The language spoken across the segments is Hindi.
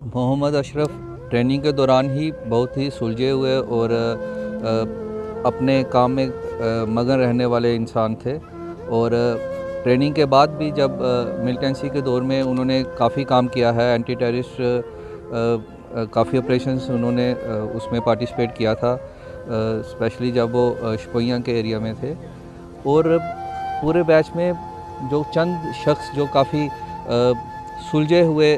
मोहम्मद अशरफ ट्रेनिंग के दौरान ही बहुत ही सुलझे हुए और अपने काम में मगन रहने वाले इंसान थे। और ट्रेनिंग के बाद भी जब मिलिटेंसी के दौर में उन्होंने काफ़ी काम किया है। एंटी टेररिस्ट काफ़ी ऑपरेशंस उन्होंने उसमें पार्टिसिपेट किया था, स्पेशली जब वो शोपियां के एरिया में थे। और पूरे बैच में जो चंद शख्स जो काफ़ी सुलझे हुए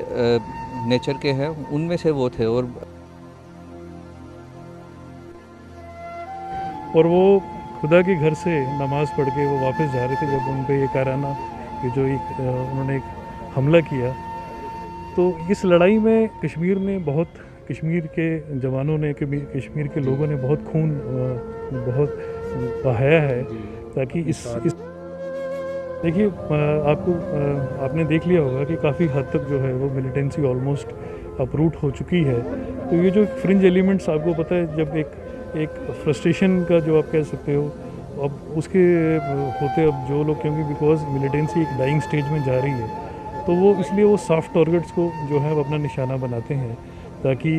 नेचर के हैं, उनमें से वो थे। और वो खुदा के घर से नमाज़ पढ़ के वो वापस जा रहे थे जब उन पे ये काराना उन्होंने एक हमला किया। तो इस लड़ाई में कश्मीर के जवानों ने, कश्मीर के लोगों ने बहुत खून बहुत बहाया है, ताकि इस देखिए आपने देख लिया होगा कि काफ़ी हद तक जो है वो मिलिटेंसी ऑलमोस्ट अपरूट हो चुकी है। तो ये जो फ्रिंज एलिमेंट्स, आपको पता है, जब एक फ्रस्ट्रेशन का जो आप कह सकते हो, अब उसके होते अब जो लोग, क्योंकि बिकॉज मिलिटेंसी एक डाइंग स्टेज में जा रही है, तो वो इसलिए वो सॉफ्ट टारगेट्स को जो है वो अपना निशाना बनाते हैं, ताकि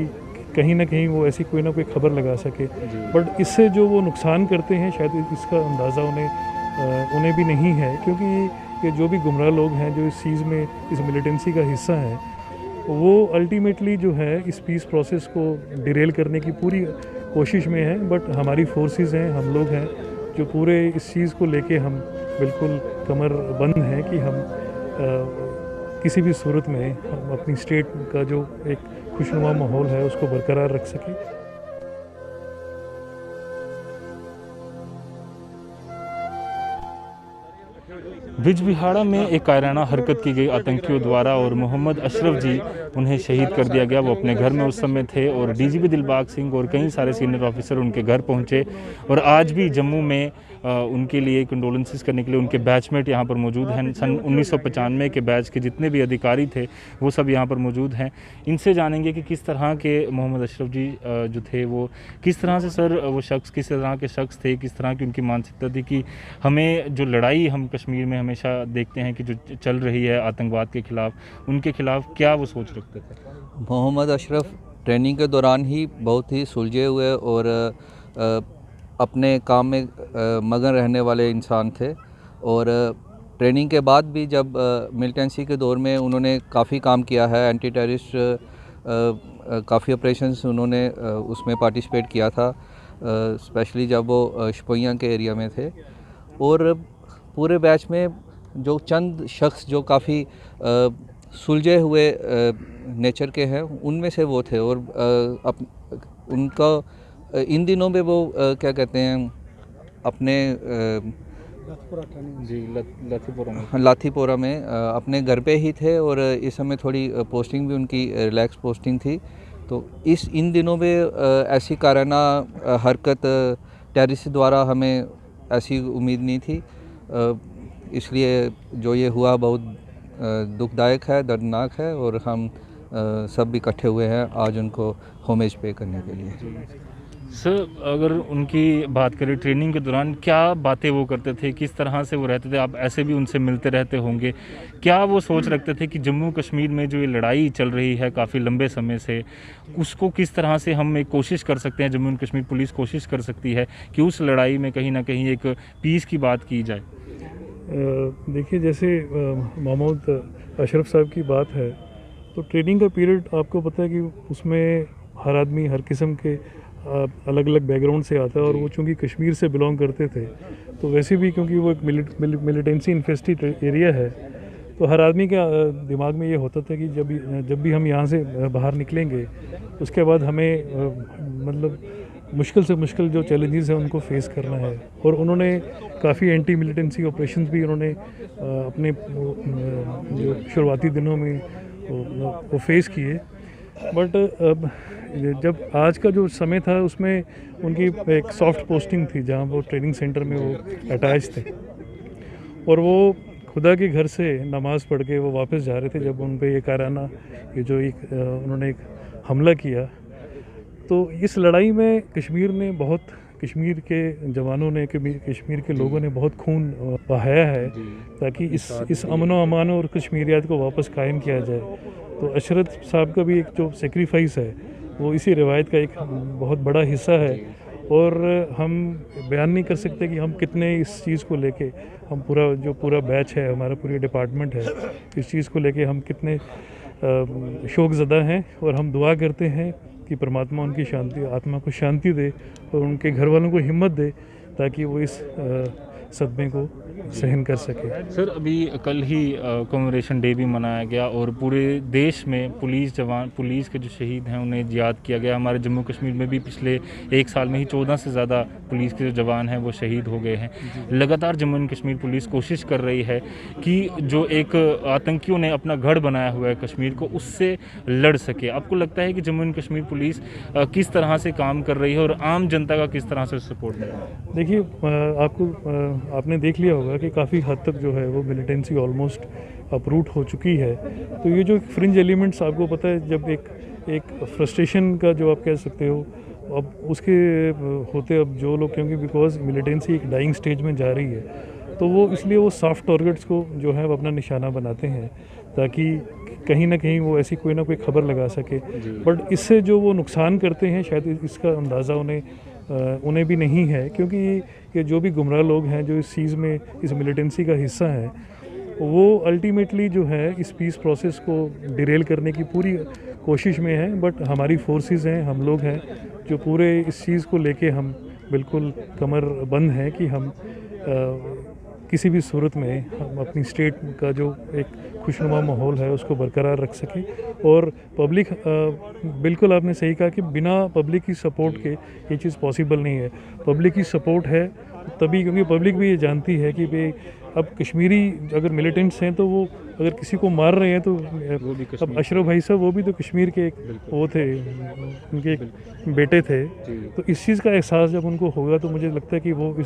कहीं ना कहीं वो ऐसी कोई ना कोई खबर लगा सके। बट इससे जो वो नुकसान करते हैं, शायद इसका अंदाज़ा उन्हें भी नहीं है, क्योंकि ये जो भी गुमराह लोग हैं जो इस चीज़ में, इस मिलिटेंसी का हिस्सा हैं, वो अल्टीमेटली जो है इस पीस प्रोसेस को डिरेल करने की पूरी कोशिश में है। बट हमारी फोर्सेस हैं, हम लोग हैं जो पूरे इस चीज़ को लेके हम बिल्कुल कमर बंद हैं कि हम किसी भी सूरत में हम अपनी स्टेट का जो एक खुशनुमा माहौल है उसको बरकरार रख सकें। बिजबिहाड़ा में एक कायराना हरकत की गई आतंकियों द्वारा और मोहम्मद अशरफ जी, उन्हें शहीद कर दिया गया। वो अपने घर में उस समय थे और डीजीपी दिलबाग सिंह और कई सारे सीनियर ऑफिसर उनके घर पहुंचे। और आज भी जम्मू में उनके लिए कंडोलेंसेस करने के लिए उनके बैचमेट यहाँ पर मौजूद हैं। सन 1995 के बैच के जितने भी अधिकारी थे वो सब यहाँ पर मौजूद हैं। इनसे जानेंगे कि किस तरह के मोहम्मद अशरफ जी जो थे वो किस तरह से सर वो शख्स किस तरह के शख्स थे, किस तरह की उनकी मानसिकता थी कि हमें जो लड़ाई हम कश्मीर में हमेशा देखते हैं कि जो चल रही है आतंकवाद के खिलाफ, उनके खिलाफ क्या वो सोच रखते थे। मोहम्मद अशरफ ट्रेनिंग के दौरान ही बहुत ही सुलझे हुए और अपने काम में मगन रहने वाले इंसान थे। और ट्रेनिंग के बाद भी जब मिलिटेंसी के दौर में उन्होंने काफ़ी काम किया है। एंटी टेररिस्ट काफ़ी ऑपरेशंस उन्होंने उसमें पार्टिसिपेट किया था, स्पेशली जब वो शोपियां के एरिया में थे। और पूरे बैच में जो चंद शख्स जो काफ़ी सुलझे हुए नेचर के हैं, उनमें से वो थे। और उनका इन दिनों में वो क्या कहते हैं, अपने लाथीपुरा में अपने घर पे ही थे। और इस समय थोड़ी पोस्टिंग भी उनकी रिलैक्स पोस्टिंग थी। तो इन दिनों में ऐसी काराना हरकत टेररिस्ट द्वारा हमें ऐसी उम्मीद नहीं थी, इसलिए जो ये हुआ बहुत दुखदायक है, दर्दनाक है। और हम सब इकट्ठे हुए हैं आज उनको होमेज पे करने के लिए। सर, अगर उनकी बात करें, ट्रेनिंग के दौरान क्या बातें वो करते थे, किस तरह से वो रहते थे, आप ऐसे भी उनसे मिलते रहते होंगे, क्या वो सोच रखते थे कि जम्मू कश्मीर में जो ये लड़ाई चल रही है काफ़ी लंबे समय से, उसको किस तरह से हम एक कोशिश कर सकते हैं, जम्मू एंड कश्मीर पुलिस कोशिश कर सकती है कि उस लड़ाई में कहीं ना कहीं एक पीस की बात की जाए। देखिए, जैसे मोहम्मद अशरफ साहब की बात है, तो ट्रेनिंग का पीरियड आपको पता है कि उसमें हर आदमी हर किस्म के अलग अलग बैकग्राउंड से आता है। और वो चूँकि कश्मीर से बिलोंग करते थे, तो वैसे भी क्योंकि वो एक मिलिटेंसी इन्फेस्टेड एरिया है, तो हर आदमी के दिमाग में ये होता था कि जब भी हम यहाँ से बाहर निकलेंगे, उसके बाद हमें मतलब मुश्किल से मुश्किल जो चैलेंजेस हैं उनको फेस करना है। और उन्होंने काफ़ी एंटी मिलिटेंसी ऑपरेशंस भी उन्होंने अपने जो शुरुआती दिनों में वो फेस किए। बट जब आज का जो समय था, उसमें उनकी एक सॉफ्ट पोस्टिंग थी जहाँ वो ट्रेनिंग सेंटर में वो अटैच थे। और वो खुदा के घर से नमाज़ पढ़ के वो वापस जा रहे थे जब उन पे ये काराना उन्होंने एक हमला किया। तो इस लड़ाई में कश्मीर के जवानों ने, कश्मीर के लोगों ने बहुत खून बहाया है ताकि इस अमन व अमान और कश्मीरियत को वापस कायम किया जाए। तो अशरफ साहब का भी एक जो सेक्रीफाइस है वो इसी रिवायत का एक बहुत बड़ा हिस्सा है। और हम बयान नहीं कर सकते कि हम कितने इस चीज़ को लेके, हम पूरा बैच है, हमारा पूरी डिपार्टमेंट है, इस चीज़ को लेके हम कितने शोकज़दा हैं। और हम दुआ करते हैं कि परमात्मा उनकी आत्मा को शांति दे और उनके घर वालों को हिम्मत दे ताकि वो इस सदमे को सहन कर सके। सर, अभी कल ही कमेमोरेशन डे भी मनाया गया और पूरे देश में पुलिस के जो शहीद हैं उन्हें याद किया गया। हमारे जम्मू कश्मीर में भी पिछले एक साल में ही 14 से ज़्यादा पुलिस के जो जवान हैं वो शहीद हो गए हैं। लगातार जम्मू एंड कश्मीर पुलिस कोशिश कर रही है कि जो एक आतंकियों ने अपना गढ़ बनाया हुआ है कश्मीर को, उससे लड़ सके। आपको लगता है कि जम्मू एंड कश्मीर पुलिस किस तरह से काम कर रही है और आम जनता का किस तरह से सपोर्ट मिल रहा है? देखिए, आपने देख लिया होगा कि काफ़ी हद तक जो है वो मिलिटेंसी ऑलमोस्ट अपरूट हो चुकी है। तो ये जो फ्रिंज एलिमेंट्स, आपको पता है, जब एक फ्रस्ट्रेशन का जो आप कह सकते हो, अब उसके होते अब जो लोग, क्योंकि बिकॉज मिलिटेंसी एक डाइंग स्टेज में जा रही है, तो वो इसलिए वो सॉफ्ट टारगेट्स को जो है वो अपना निशाना बनाते हैं ताकि कहीं ना कहीं वो ऐसी कोई ना कोई खबर लगा सके। बट इससे जो वो नुकसान करते हैं शायद इसका अंदाज़ा उन्हें भी नहीं है, क्योंकि ये जो भी गुमराह लोग हैं जो इस चीज़ में, इस मिलिटेंसी का हिस्सा हैं, वो अल्टीमेटली जो है इस पीस प्रोसेस को डिरेल करने की पूरी कोशिश में है। बट हमारी फोर्सेस हैं, हम लोग हैं जो पूरे इस चीज़ को लेके हम बिल्कुल कमर बंद हैं कि हम किसी भी सूरत में हम अपनी स्टेट का जो एक खुशनुमा माहौल है उसको बरकरार रख सकें। और पब्लिक, बिल्कुल आपने सही कहा कि बिना पब्लिक की सपोर्ट के ये चीज़ पॉसिबल नहीं है। पब्लिक की सपोर्ट है तभी, क्योंकि पब्लिक भी ये जानती है कि भाई अब कश्मीरी अगर मिलिटेंट्स हैं तो वो अगर किसी को मार रहे हैं तो अब अशरफ भाई साहब वो भी तो कश्मीर के एक वो थे, उनके एक बेटे थे। तो इस चीज़ का एहसास जब उनको होगा तो मुझे लगता है कि वो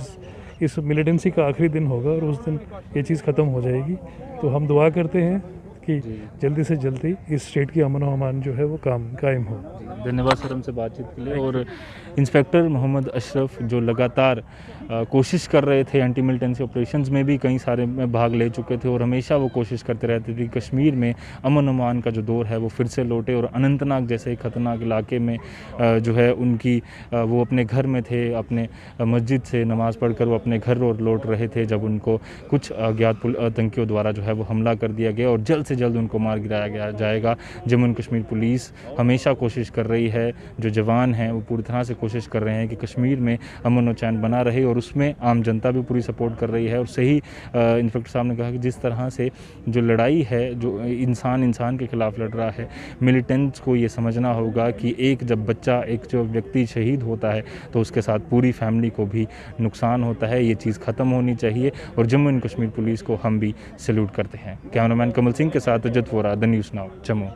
इस मिलिटेंसी का आखिरी दिन होगा और उस दिन ये चीज़ ख़त्म हो जाएगी। तो हम दुआ करते हैं कि जल्दी से जल्दी इस स्टेट की अमन व अमान जो है वो कायम हो। धन्यवाद सर हमसे बातचीत के लिए। और इंस्पेक्टर मोहम्मद अशरफ जो लगातार कोशिश कर रहे थे, एंटी मिलिटेंसी ऑपरेशंस में भी कई सारे में भाग ले चुके थे और हमेशा वो कोशिश करते रहते थे कि कश्मीर में अमन अमान का जो दौर है वो फिर से लौटे। और अनंतनाग जैसे खतरनाक इलाके में जो है उनकी वो अपने घर में थे, अपने मस्जिद से नमाज़ पढ़कर वो अपने घर लौट रहे थे जब उनको कुछ अज्ञात आतंकियों द्वारा जो है वो हमला कर दिया गया और जल्द से जल्द उनको मार गिराया जाएगा। जम्मू एंड कश्मीर पुलिस हमेशा कोशिश कर रही है, जो जवान हैं वो पूरी तरह से कोशिश कर रहे हैं कि कश्मीर में अमन व चैन बना रहे और उसमें आम जनता भी पूरी सपोर्ट कर रही है। और सही इंस्पेक्टर साहब ने कहा कि जिस तरह से जो लड़ाई है, जो इंसान के खिलाफ लड़ रहा है, मिलिटेंट्स को ये समझना होगा कि एक जब बच्चा, एक जो व्यक्ति शहीद होता है तो उसके साथ पूरी फैमिली को भी नुकसान होता है। ये चीज़ ख़त्म होनी चाहिए और जम्मू एंड कश्मीर पुलिस को हम भी सैल्यूट करते हैं। कैमरामैन कमल सिंह के साथ Ajat Vora, the news now, Jammu.